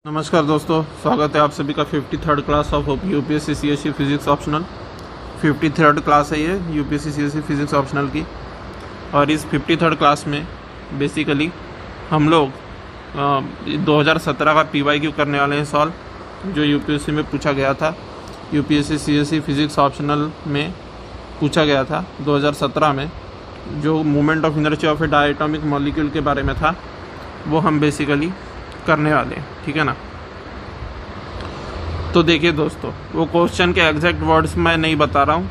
नमस्कार दोस्तों, स्वागत है आप सभी का 53rd class of UPSC CSC physics optional. 53rd class है ये यूपीएससी सीएससी फिजिक्स ऑप्शनल की। और इस 53rd क्लास में बेसिकली हम लोग 2017 का पीवाईक्यू करने वाले हैं सॉल्व, जो यूपीएससी में पूछा गया था। यूपीएससी सीएससी फिजिक्स ऑप्शनल में पूछा गया था 2017 में, जो movement of inertia of A diatomic molecule के बारे में था, वो हम बेसिकली करने वाले हैं। ठीक है ना। तो देखिए दोस्तों, वो क्वेश्चन के एग्जैक्ट वर्ड्स मैं नहीं बता रहा हूँ,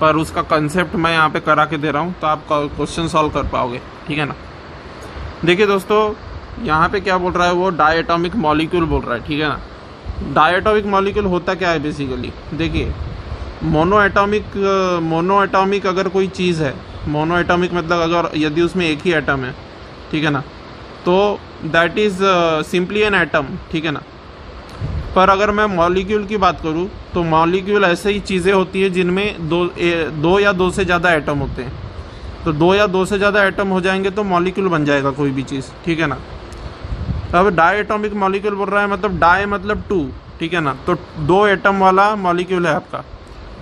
पर उसका कंसेप्ट मैं यहाँ पे करा के दे रहा हूँ, तो आप क्वेश्चन सॉल्व कर पाओगे। ठीक है ना। देखिए दोस्तों, यहाँ पे क्या बोल रहा है, वो डायटोमिक मॉलिक्यूल बोल रहा है। ठीक है ना। डायटोमिक मॉलिक्यूल होता क्या है बेसिकली, देखिए मोनो एटॉमिक अगर कोई चीज़ है, मोनो एटॉमिक मतलब अगर यदि उसमें एक ही एटम है, ठीक है ना, तो that is simply an atom. ठीक है ना। पर अगर मैं मॉलिक्यूल की बात करूँ तो मॉलिक्यूल ऐसे ही चीज़ें होती है जिनमें दो या दो से ज़्यादा एटम होते हैं। तो दो या दो से ज़्यादा एटम हो जाएंगे तो मॉलिक्यूल बन जाएगा कोई भी चीज़। ठीक है ना। अब डायटोमिक मॉलिक्यूल बोल रहा है, मतलब डाई मतलब टू। ठीक है ना। तो दो एटम वाला मॉलिक्यूल है आपका।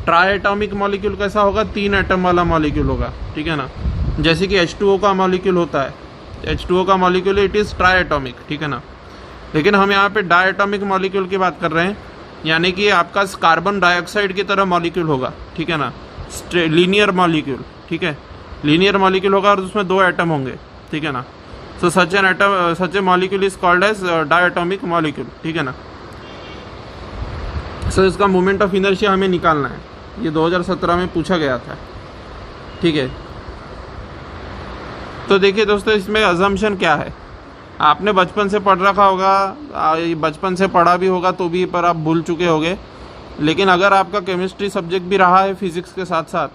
ट्राइएटॉमिक मॉलिक्यूल कैसा होगा, तीन एटम वाला मॉलिक्यूल होगा। ठीक है ना। जैसे कि H2O का मॉलिक्यूल होता है, H2O का मॉलिक्यूल इट इज़ ट्राइएटॉमिक। ठीक है ना। लेकिन हम यहाँ पे डायटोमिक मॉलिक्यूल की बात कर रहे हैं, यानी कि आपका कार्बन डाइऑक्साइड की तरह मॉलिक्यूल होगा। ठीक है ना। Linear molecule. ठीक है। लीनियर मॉलिक्यूल होगा और उसमें दो एटम होंगे। ठीक है ना। So such a molecule is called as diatomic molecule. ठीक है ना। सो इसका मोमेंट ऑफ इनर्शिया हमें निकालना है, ये 2017 में पूछा गया था। ठीक है। तो देखिए दोस्तों, इसमें अजम्पशन क्या है, आपने बचपन से पढ़ रखा होगा, बचपन से पढ़ा भी होगा तो भी, पर आप भूल चुके होंगे। लेकिन अगर आपका केमिस्ट्री सब्जेक्ट भी रहा है फिजिक्स के साथ साथ,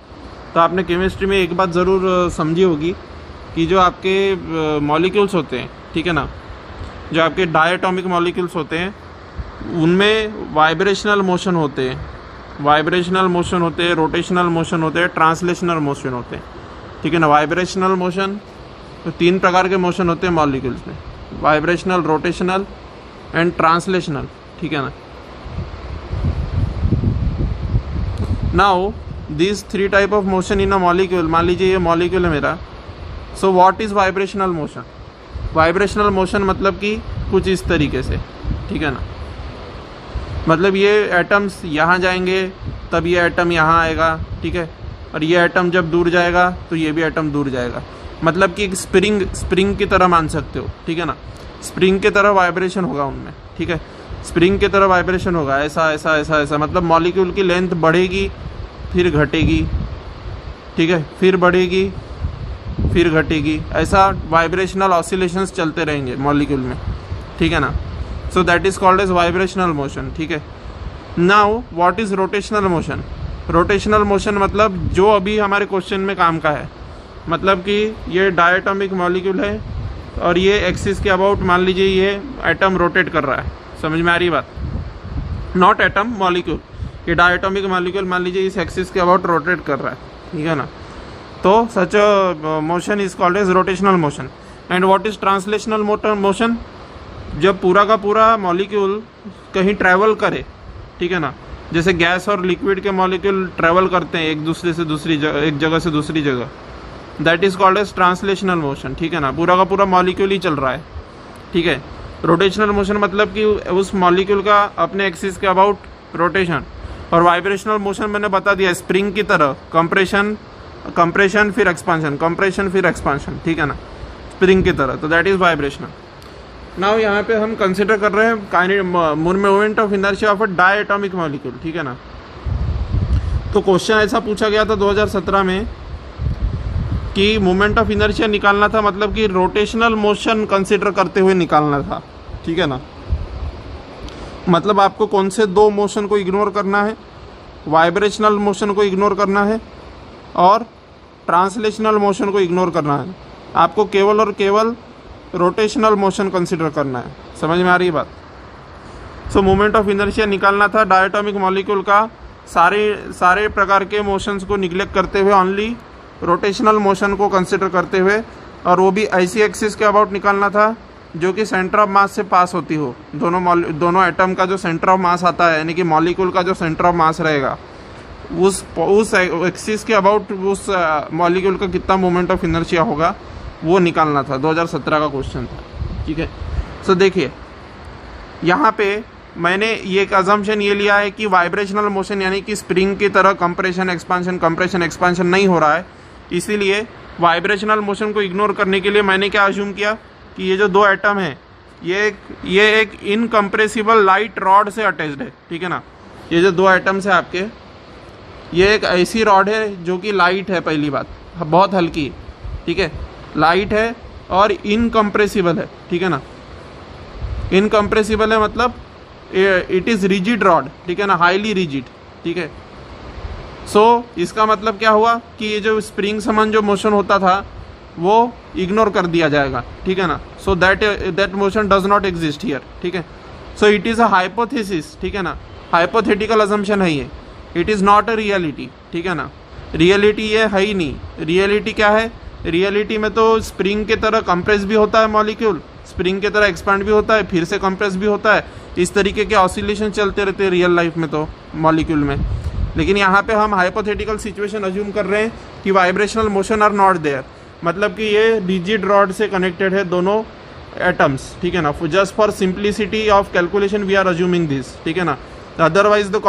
तो आपने केमिस्ट्री में एक बात ज़रूर समझी होगी कि जो आपके मॉलिक्यूल्स होते हैं, ठीक है ना, जो आपके डायटोमिक मॉलिक्यूल्स होते हैं, उनमें वाइब्रेशनल मोशन होते हैं, रोटेशनल मोशन होते हैं, ट्रांसलेशनल मोशन होते हैं। ठीक है ना। वाइब्रेशनल मोशन, तो तीन प्रकार के मोशन होते हैं मॉलिक्यूल्स में, वाइब्रेशनल, रोटेशनल एंड ट्रांसलेशनल। ठीक है ना। Now this three type of motion in a molecule, मान लीजिए ये मॉलिक्यूल है मेरा। So what is vibrational motion? Vibrational motion मतलब कि कुछ इस तरीके से। ठीक है ना। मतलब ये एटम्स यहाँ जाएंगे तब ये एटम यहाँ आएगा। ठीक है। और ये एटम जब दूर जाएगा तो ये भी एटम दूर जाएगा। मतलब कि एक स्प्रिंग की तरह मान सकते हो। ठीक है ना। स्प्रिंग की तरह वाइब्रेशन होगा उनमें। ठीक है। स्प्रिंग की तरह वाइब्रेशन होगा, ऐसा ऐसा ऐसा ऐसा। मतलब मॉलिक्यूल की लेंथ बढ़ेगी फिर घटेगी। ठीक है। फिर बढ़ेगी फिर घटेगी, ऐसा वाइब्रेशनल ऑसिलेशंस चलते रहेंगे मॉलिक्यूल में। ठीक है ना। So that is called as vibrational motion. ठीक है। Now what is rotational motion? Rotational motion मतलब जो अभी हमारे क्वेश्चन में काम का है, मतलब कि ये डायटोमिक मॉलिक्यूल है और ये एक्सिस के अबाउट, मान लीजिए ये एटम रोटेट कर रहा है। समझ में आ रही बात? Not atom, molecule. ये डायटोमिक मॉलिक्यूल मान लीजिए इस एक्सिस के अबाउट रोटेट कर रहा है। ठीक है ना। तो such motion is called as rotational motion. And what is translational motion? जब पूरा का पूरा मॉलिक्यूल कहीं ट्रैवल करे। ठीक है ना। जैसे गैस और लिक्विड के मॉलिक्यूल ट्रैवल करते हैं एक दूसरे से दूसरी जगह, एक जगह से दूसरी जगह, that is called as translational motion. ठीक है ना। पूरा का पूरा मॉलिक्यूल ही चल रहा है। ठीक है। रोटेशनल मोशन मतलब कि उस मॉलिक्यूल का अपने एक्सिस के अबाउट रोटेशन। और वाइब्रेशनल मोशन मैंने बता दिया, स्प्रिंग की तरह, कंप्रेशन फिर एक्सपांशन, कंप्रेशन फिर एक्सपांशन। ठीक है ना। स्प्रिंग की तरह, तो दैट इज़ वाइब्रेशनल। नाउ यहाँ पे हम कंसिडर कर रहे हैं movement of inertia of a diatomic molecule. ठीक है ना। तो क्वेश्चन ऐसा पूछा गया था 2017 में कि मूवमेंट ऑफ इनर्शिया निकालना था, मतलब कि रोटेशनल मोशन कंसिडर करते हुए निकालना था। ठीक है ना। मतलब आपको कौन से दो मोशन को इग्नोर करना है? वाइब्रेशनल मोशन को इग्नोर करना है और ट्रांसलेशनल मोशन को इग्नोर करना है। आपको केवल और केवल रोटेशनल मोशन कंसिडर करना है। समझ में आ रही बात? सो मोमेंट ऑफ इनर्शिया निकालना था डायटोमिक मॉलिक्यूल का, सारे प्रकार के मोशंस को निग्लेक्ट करते हुए ओनली रोटेशनल मोशन को कंसिडर करते हुए, और वो भी ऐसी एक्सिस के अबाउट निकालना था जो कि सेंटर ऑफ मास से पास होती हो, दोनों एटम का जो सेंटर ऑफ मास आता है, यानी कि मॉलिक्यूल का जो सेंटर ऑफ मास रहेगा, उस एक्सिस के अबाउट उस मॉलिक्यूल का कितना मोमेंट ऑफ इनर्शिया होगा वो निकालना था। 2017 का क्वेश्चन था, ठीक है। सो देखिए यहाँ पे मैंने ये एक अजम्पशन ये लिया है कि वाइब्रेशनल मोशन यानी कि स्प्रिंग की तरह कंप्रेशन एक्सपांशन नहीं हो रहा है, इसीलिए वाइब्रेशनल मोशन को इग्नोर करने के लिए मैंने क्या अज्यूम किया कि ये जो दो एटम है ये एक इनकम्प्रेसिबल लाइट रॉड से अटैच्ड है, ठीक है ना। ये जो दो एटम्स है आपके, ये एक ऐसी रॉड है जो कि लाइट है, पहली बात बहुत हल्की, ठीक है, लाइट है और इनकम्प्रेसिबल है, ठीक है ना। इनकम्प्रेसिबल है मतलब इट इज़ रिजिड रॉड, ठीक है ना, हाईली रिजिड, ठीक है। सो इसका मतलब क्या हुआ कि ये जो स्प्रिंग समान जो मोशन होता था वो इग्नोर कर दिया जाएगा, ठीक है ना। So that motion does not exist here, ठीक है। So it is a hypothesis, ठीक है ना, हाइपोथेटिकल असम्पशन है ये, it is not a reality, ठीक है ना। रियलिटी ये है ही नहीं। रियलिटी क्या है? रियलिटी में तो स्प्रिंग के तरह कंप्रेस भी होता है मॉलिक्यूल, स्प्रिंग के तरह एक्सपांड भी होता है, फिर से कंप्रेस भी होता है, इस तरीके के ऑसिलेशन चलते रहते हैं रियल लाइफ में तो मॉलिक्यूल में। लेकिन यहाँ पे हम हाइपोथेटिकल सिचुएशन अज्यूम कर रहे हैं कि vibrational motion are not there, मतलब कि ये रिजिड रॉड से कनेक्टेड है दोनों एटम्स, ठीक है ना। Just for simplicity of calculation we are assuming this, ठीक है ना। Otherwise the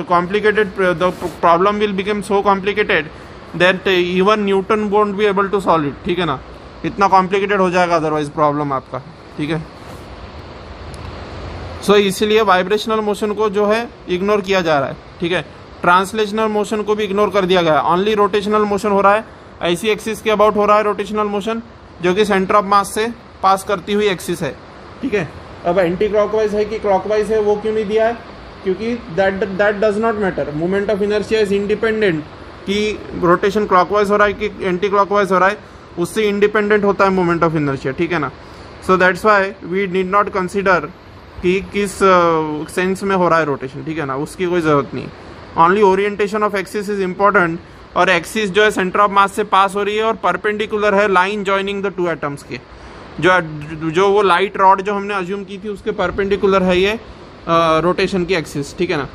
complicated the problem will become so complicated that even Newton won't be able to solve it, ठीक है ना। इतना कॉम्प्लिकेटेड हो जाएगा अदरवाइज प्रॉब्लम आपका, ठीक है। सो इसलिए वाइब्रेशनल मोशन को जो है इग्नोर किया जा रहा है, ठीक है। ट्रांसलेशनल मोशन को भी इग्नोर कर दिया गया है, ओनली रोटेशनल मोशन हो रहा है, ऐसी एक्सिस के अबाउट हो रहा है रोटेशनल मोशन जो कि सेंटर ऑफ मास से पास करती हुई एक्सिस है, ठीक है। अब एंटी क्लॉकवाइज है कि क्लॉकवाइज है वो क्यों नहीं दिया है? क्योंकि that does not matter, moment of inertia is independent, कि रोटेशन क्लॉकवाइज हो रहा है कि एंटी क्लॉकवाइज हो रहा है, उससे इंडिपेंडेंट होता है मोमेंट ऑफ इनर्शिया, ठीक है ना। So that's why we need not consider कि किस सेंस में हो रहा है रोटेशन, ठीक है ना, उसकी कोई ज़रूरत नहीं। Only orientation of axis is important, और एक्सिस जो है सेंटर ऑफ मास से पास हो रही है और परपेंडिकुलर है line joining the two atoms के, जो वो लाइट रॉड जो हमने अज्यूम की थी उसके परपेंडिकुलर है ये रोटेशन की एक्सिस, ठीक है ना।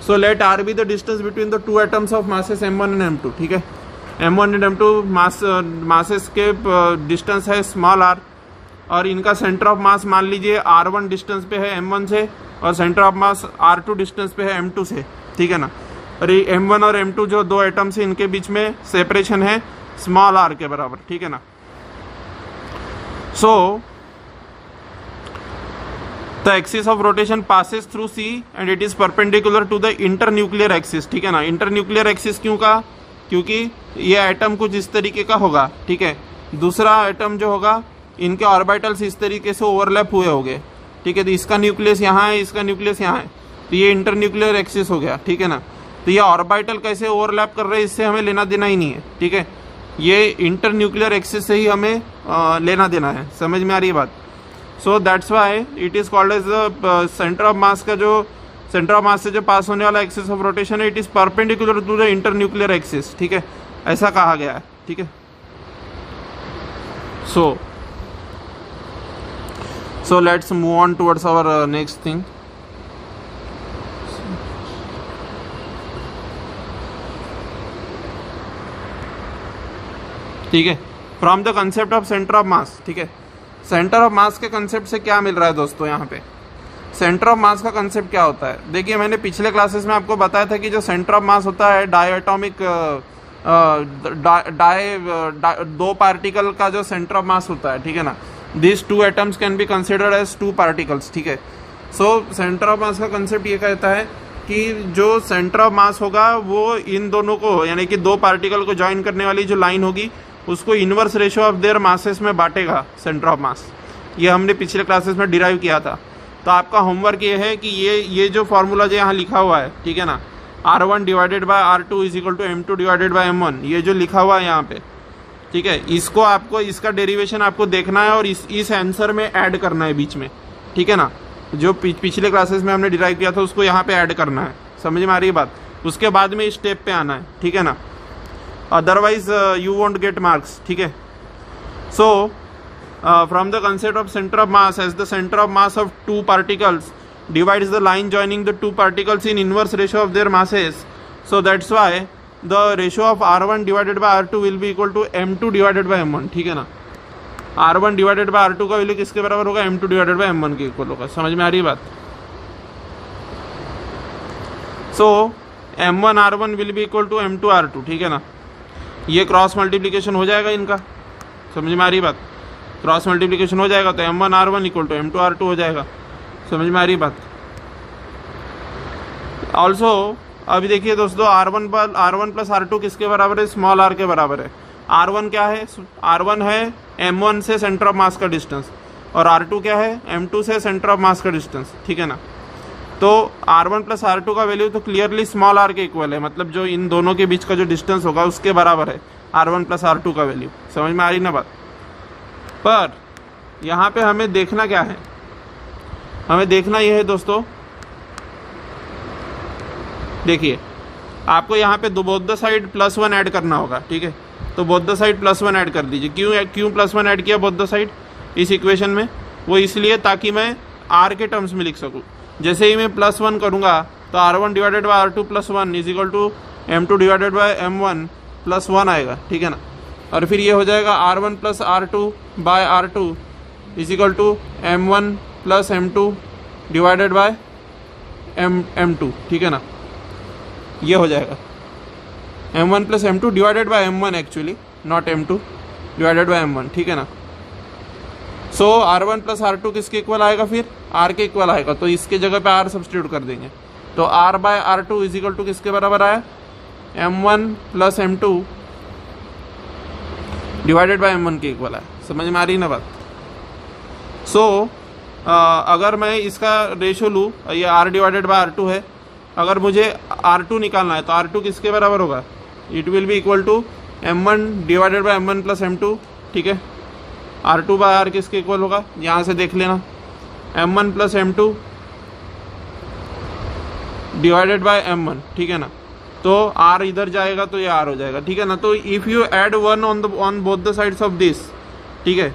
So let R be the distance between the two atoms of masses m1 and m2, ठीक है। m1 एंड m2 मासेस के डिस्टेंस है स्मॉल r, और इनका सेंटर ऑफ मास मान लीजिए r1 डिस्टेंस पे है m1 से, और centre of mass r2 distance पे है m2 से, ठीक है ना। और m1 और m2 जो दो एटम्स है इनके बीच में सेपरेशन है स्मॉल r के बराबर, ठीक है ना। सो the axis of rotation passes through C and it is perpendicular to the internuclear axis, ठीक है ना। इंटरन्यूक्लियर एक्सिस क्यों कहा? क्योंकि ये एटम कुछ इस तरीके का होगा, ठीक है। दूसरा एटम जो होगा इनके ऑर्बिटल्स इस तरीके से ओवरलैप हुए होंगे, ठीक है। तो इसका न्यूक्लियस यहाँ है, इसका न्यूक्लियस यहाँ है, तो ये इंटरन्यूक्लियर एक्सिस हो गया, ठीक है ना। तो ये ऑर्बिटल कैसे ओवरलैप कर रहे हैं इससे हमें लेना देना ही नहीं है, ठीक है। ये इंटरन्यूक्लियर एक्सिस से ही हमें लेना देना है, समझ में आ रही है बात। So that's why it is called as the centre of mass का जो सेंटर ऑफ मास से जो पास होने वाला एक्सिस ऑफ रोटेशन है, it is perpendicular to the internuclear axis, ठीक है, ऐसा कहा गया है, ठीक है। So let's move on towards our next thing. ठीक है, from the concept of centre of mass, ठीक है। सेंटर ऑफ मास के कंसेप्ट से क्या मिल रहा है दोस्तों? यहाँ पे सेंटर ऑफ मास का कंसेप्ट क्या होता है? देखिए मैंने पिछले क्लासेस में आपको बताया था कि जो सेंटर ऑफ मास होता है डायटोमिक दो पार्टिकल का जो सेंटर ऑफ मास होता है, ठीक है ना। This two atoms can be considered as two particles, ठीक है। सो सेंटर ऑफ मास का कंसेप्ट ये कहता है कि जो सेंटर ऑफ मास होगा वो इन दोनों को, यानी कि दो पार्टिकल को ज्वाइन करने वाली जो लाइन होगी उसको inverse ratio of their masses में बांटेगा सेंटर ऑफ मास। ये हमने पिछले क्लासेस में डिराइव किया था। तो आपका होमवर्क ये है कि ये जो फार्मूला जो यहाँ लिखा हुआ है, ठीक है ना, R1 divided by R2 is equal to M2 divided by M1, ये जो लिखा हुआ है यहाँ पे, ठीक है, इसको आपको इसका डेरिवेशन आपको देखना है और इस आंसर में ऐड करना है बीच में, ठीक है ना। जो पिछले क्लासेस में हमने डिराइव किया था उसको यहाँ पे ऐड करना है, समझ में आ रही है बात। उसके बाद में इस स्टेप पे आना है, ठीक है ना, otherwise you won't get marks, ठीक है। सो from the concept of center of mass, as the center of mass of two particles divides the line joining the two particles in inverse ratio of their masses, so that's why the ratio of r1 divided by r2 will be equal to m2 divided by m1. ठीक है ना, r1 divided by r2 का value किसके बराबर होगा, m2 divided by m1 के equal होगा. समझ में आ रही बात. So m1 r1 will be equal to m2 r2. ठीक है ना, ये क्रॉस मल्टीप्लीकेशन हो जाएगा इनका. समझ में आ रही बात. क्रॉस मल्टीप्लीकेशन हो जाएगा तो m1 r1 equal to m2 r2 हो जाएगा. समझ में आ रही बात. ऑल्सो अभी देखिए दोस्तों, r1 प्लस r2 किसके बराबर है, स्मॉल r के बराबर है. r1 क्या है, r1 है m1 से सेंटर ऑफ मास का डिस्टेंस, और r2 क्या है, m2 से सेंटर ऑफ मास का डिस्टेंस. ठीक है ना, तो r1 प्लस r2 का वैल्यू तो क्लियरली स्मॉल r के इक्वल है, मतलब जो इन दोनों के बीच का जो डिस्टेंस होगा उसके बराबर है r1 प्लस r2 का वैल्यू. समझ में आ रही ना बात. पर यहाँ पे हमें देखना क्या है, हमें देखना यह है दोस्तों, देखिए आपको यहाँ पे बोथ द साइड +1 ऐड करना होगा. ठीक है, तो बोथ द साइड +1 ऐड कर दीजिए. क्यों +1 ऐड किया बोथ द साइड इस इक्वेशन में, वो इसलिए ताकि मैं r के टर्म्स में लिख सकूँ. जैसे ही मैं +1 करूँगा तो r1 divided by r2 +1 is equal to m2 divided by m1 +1 आएगा. ठीक है ना, और फिर ये हो जाएगा r1 plus r2 by r2 is equal to m1 plus m2 divided by m2. ठीक है ना, ये हो जाएगा m1 plus m2 divided by m1, actually not m2 divided by m1. ठीक है ना. सो r1 प्लस r2 किसके इक्वल आएगा, फिर r के इक्वल आएगा, तो इसके जगह पे r सब्स्टिट्यूट कर देंगे. तो r by r2 is equal to किसके बराबर आया, m1 plus m2 divided by m1 के इक्वल आया. समझ में आ रही ना बात. सो अगर मैं इसका रेशो लूँ, ये r डिवाइडेड बाय r2 है, अगर मुझे r2 निकालना है तो r2 किसके बराबर होगा, it will be equal to m1 divided by m1 plus m2. ठीक है, r2 बाय r किसके इक्वल होगा, यहाँ से देख लेना, m1 plus m2 divided by m1. ठीक है ना, तो r इधर जाएगा तो ये r हो जाएगा. ठीक है ना, तो if you add 1 on both the sides of this, ठीक है,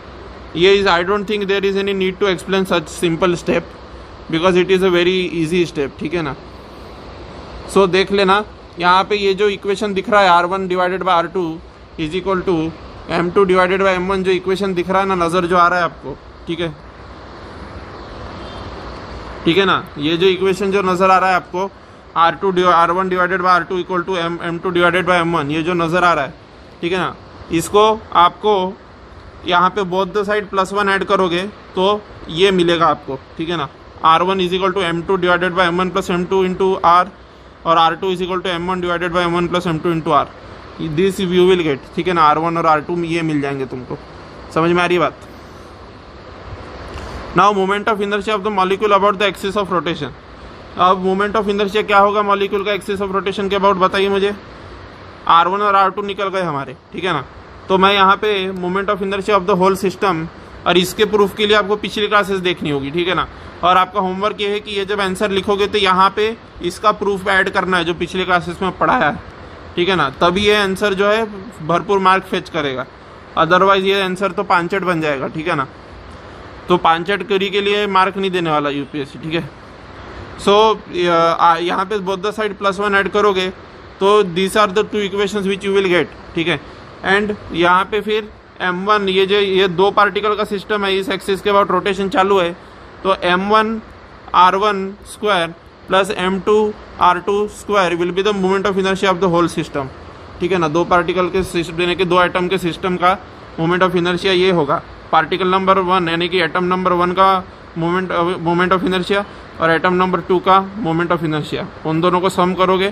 ये is, I don't think there is any need to explain such simple step because it is a very easy step. ठीक है ना. सो देख लेना, यहाँ पे ये जो इक्वेशन दिख रहा है r1 divided by r2 is equal to m2 divided by m1, जो इक्वेशन दिख रहा है ना, नज़र जो आ रहा है आपको. ठीक है, ठीक है ना, ये जो इक्वेशन जो नज़र आ रहा है आपको, r1 divided by r2 equal to m2 divided by m1, ये जो नज़र आ रहा है. ठीक है ना, इसको आपको यहाँ पे बोथ द साइड +1 ऐड करोगे तो ये मिलेगा आपको. ठीक है ना, r1 is equal to m2 divided by m1 plus m2 into r, और r2 is equal to m1 divided by m1 plus m2 into r. This you will get. ठीक है ना, r1 और r2 ये मिल जाएंगे तुमको. समझ में आ रही बात. Now moment of inertia of the molecule about the axis of rotation. अब मोमेंट ऑफ इनर्शिया क्या होगा मॉलिक्यूल का एक्सिस ऑफ रोटेशन के अबाउट, बताइए मुझे. r1 और r2 निकल गए हमारे. ठीक है ना, तो मैं यहाँ पे moment of inertia of the whole system, और इसके प्रूफ के लिए आपको पिछली क्लासेस देखनी होगी. ठीक है ना, और आपका होमवर्क ये है कि ये जब आंसर लिखोगे तो यहाँ पे इसका प्रूफ ऐड करना है जो पिछले क्लासेस में पढ़ाया है. ठीक है ना, तभी ये आंसर जो है भरपूर मार्क फेच करेगा, अदरवाइज ये आंसर तो 5 बन जाएगा. ठीक है ना, तो 5 के लिए मार्क नहीं देने वाला यूपीएससी. ठीक है, सो यहाँ पे बोथ द साइड +1 ऐड करोगे तो this are the 2 equations which you will get. ठीक है, एंड यहाँ पे फिर m1, ये 2 पार्टिकल का सिस्टम है, इस एक्सिस के बाद रोटेशन चालू है, तो m1 r1 square plus m2 r2 square will be the moment of inertia of the whole system. ठीक है ना, 2 पार्टिकल के सिस्टम यानी कि 2 एटम के सिस्टम का मोमेंट ऑफ इनर्शिया ये होगा. पार्टिकल नंबर 1 यानी कि एटम नंबर 1 का मोमेंट ऑफ इनर्शिया और एटम नंबर 2 का मोमेंट ऑफ इनर्शिया, उन दोनों को सम करोगे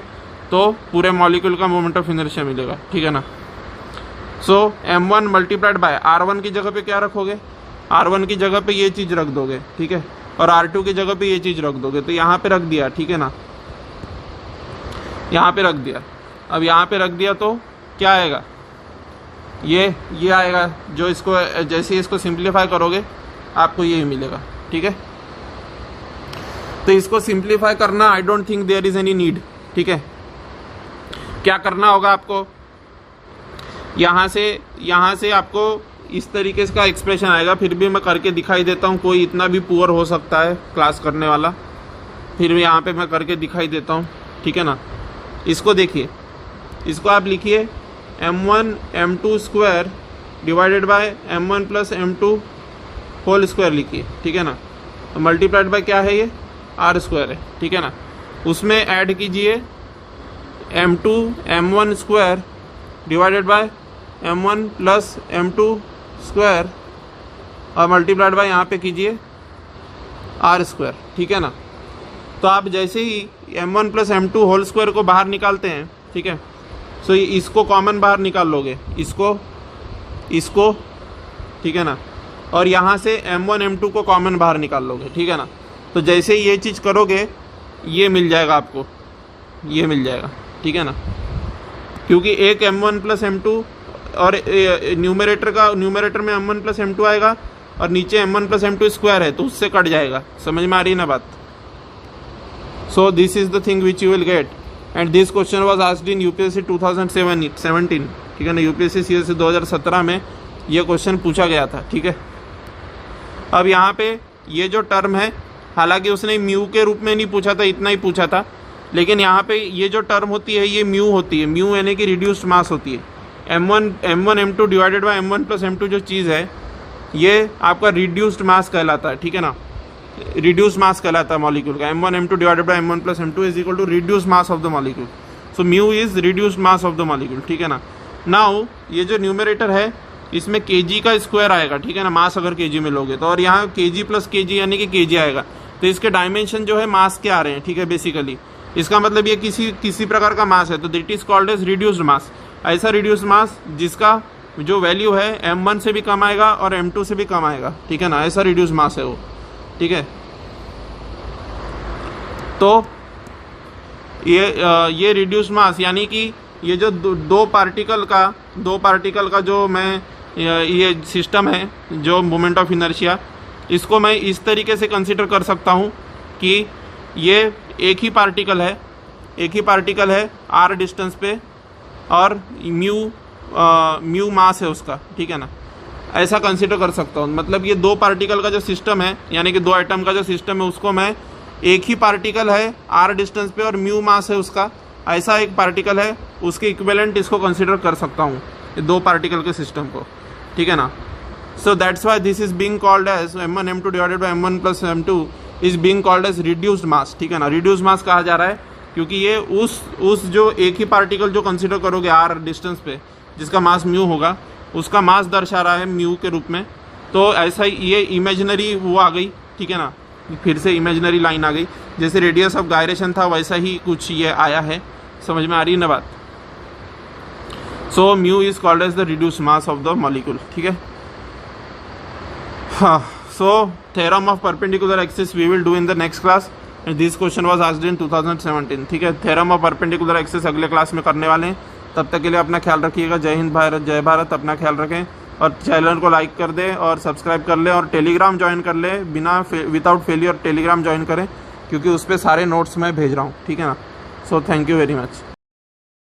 तो पूरे मॉलिक्यूल का मोमेंट ऑफ इनर्शिया मिलेगा. ठीक है ना. सो m1 मल्टीप्लाइड बाय r1 की जगह पे क्या रखोगे, r1 की जगह पे ये चीज़ रख दोगे. ठीक है, और r2 की जगह पे ये चीज़ रख दोगे, तो यहाँ पे रख दिया. ठीक है ना, यहाँ पे रख दिया. अब यहाँ पे रख दिया तो क्या आएगा, ये आएगा, जो इसको जैसे इसको सिंप्लीफाई करोगे आपको यही मिलेगा. ठीक है, तो इसको सिंप्लीफाई करना I don't think there is any need. ठीक है, क्या करना होगा आपको, यहाँ से आपको इस तरीके का एक्सप्रेशन आएगा। फिर भी मैं करके दिखाई देता हूँ, कोई इतना भी पुअर हो सकता है क्लास करने वाला, फिर भी यहाँ पे मैं करके दिखाई देता हूँ, ठीक है ना। इसको देखिए, इसको आप लिखिए m1 m2 square divided by m1 plus m2 whole square लिखिए, ठीक है ना। तो मल्टीप्लाइड बाय क्या है, ये r स्क्वायर है, ठीक है ना। उसमें ऐड कीजिए m2 m1 square divided by m1 plus m2 square और मल्टीप्लाइड बाय यहाँ पे कीजिए r स्क्वायर, ठीक है ना। तो आप जैसे ही m1 plus m2 whole square को बाहर निकालते हैं, ठीक है, सो इसको कॉमन बाहर निकाल लोगे, इसको, ठीक है ना, और यहाँ से m1 m2 को कॉमन बाहर निकाल लोगे, ठीक है ना। तो जैसे ही ये चीज़ करोगे ये मिल जाएगा आपको, ये मिल जाएगा, ठीक है ना। क्योंकि एक m1 प्लस m2 और न्यूमरेटर में m1 प्लस m2 आएगा और नीचे m1 प्लस m2 स्क्वायर है, तो उससे कट जाएगा। समझ में आ रही है ना बात। So this is the thing which you will gate and this question was asked in UPSC 2017, ठीक है ना। यूपीएससी सीएससी 2017 में ये क्वेश्चन पूछा गया था, ठीक है। अब यहाँ पे ये जो टर्म है, हालांकि उसने म्यू के रूप में नहीं पूछा था, इतना ही पूछा था, लेकिन यहाँ पे ये जो टर्म होती है ये म्यू होती है। म्यू यानी कि रिड्यूस्ड मास होती है। m1 m2 divided by m1 plus m2 जो चीज़ है ये आपका रिड्यूस्ड मास कहलाता है, ठीक है ना। रिड्यूस्ड मास कहलाता है मॉलिक्यूल का। m1 m2 divided by m1 plus m2 is equal to reduced mass of the molecule. So mu is reduced mass of the molecule, ठीक है ना। नाउ ये जो न्यूमरेटर है इसमें kg का स्क्वायर आएगा, ठीक है ना, मास अगर kg में लोगे तो, और यहाँ kg प्लस kg यानी कि kg आएगा। तो इसके डायमेंशन जो है मास के आ रहे हैं, ठीक है। बेसिकली इसका मतलब ये किसी प्रकार का मास है, तो that is called as reduced mass. ऐसा रिड्यूस्ड मास जिसका जो वैल्यू है m1 से भी कम आएगा और m2 से भी कम आएगा, ठीक है ना। ऐसा रिड्यूस्ड मास है वो, ठीक है। तो ये रिड्यूस्ड मास यानी कि ये जो दो पार्टिकल का जो मैं ये सिस्टम है जो मोमेंट ऑफ इनर्शिया, इसको मैं इस तरीके से कंसीडर कर सकता हूँ कि ये एक ही पार्टिकल है r डिस्टेंस पे और म्यू मास है उसका, ठीक है ना। ऐसा कंसीडर कर सकता हूँ। मतलब ये दो पार्टिकल का जो सिस्टम है यानी कि दो एटम का जो सिस्टम है उसको मैं, एक ही पार्टिकल है r डिस्टेंस पे और म्यू मास है उसका, ऐसा एक पार्टिकल है उसके इक्विवेलेंट इसको कंसीडर कर सकता हूँ, दो पार्टिकल के सिस्टम को, ठीक है ना। So that's why this is being called as m1 m2 divided by m1 plus m2 is being called as reduced mass, ठीक है ना। रिड्यूस्ड मास कहा जा रहा है क्योंकि ये उस जो एक ही पार्टिकल जो कंसीडर करोगे r डिस्टेंस पे जिसका मास म्यू होगा उसका मास दर्शा रहा है म्यू के रूप में। तो ऐसा ही ये इमेजिनरी वो आ गई, ठीक है ना, फिर से इमेजिनरी लाइन आ गई। जैसे रेडियस ऑफ गायरेशन था वैसा ही कुछ ये आया है। समझ में आ रही है ना बात। So mu is called as the reduced mass of the molecule, ठीक है। हाँ, so theorem of perpendicular axis we will do in the next class and this question was asked in 2017, ठीक है। थ्योरम ऑफ परपेंडिकुलर एक्सिस अगले class में करने वाले हैं। तब तक के लिए अपना ख्याल रखिएगा। जय हिंद भारत, जय भारत। अपना ख्याल रखें और चैनल को लाइक कर दें और सब्सक्राइब कर लें और टेलीग्राम ज्वाइन कर लें। विदाउट फेलियर टेलीग्राम ज्वाइन करें क्योंकि उस पर सारे नोट्स मैं भेज रहा हूँ, ठीक है ना। So thank you very much.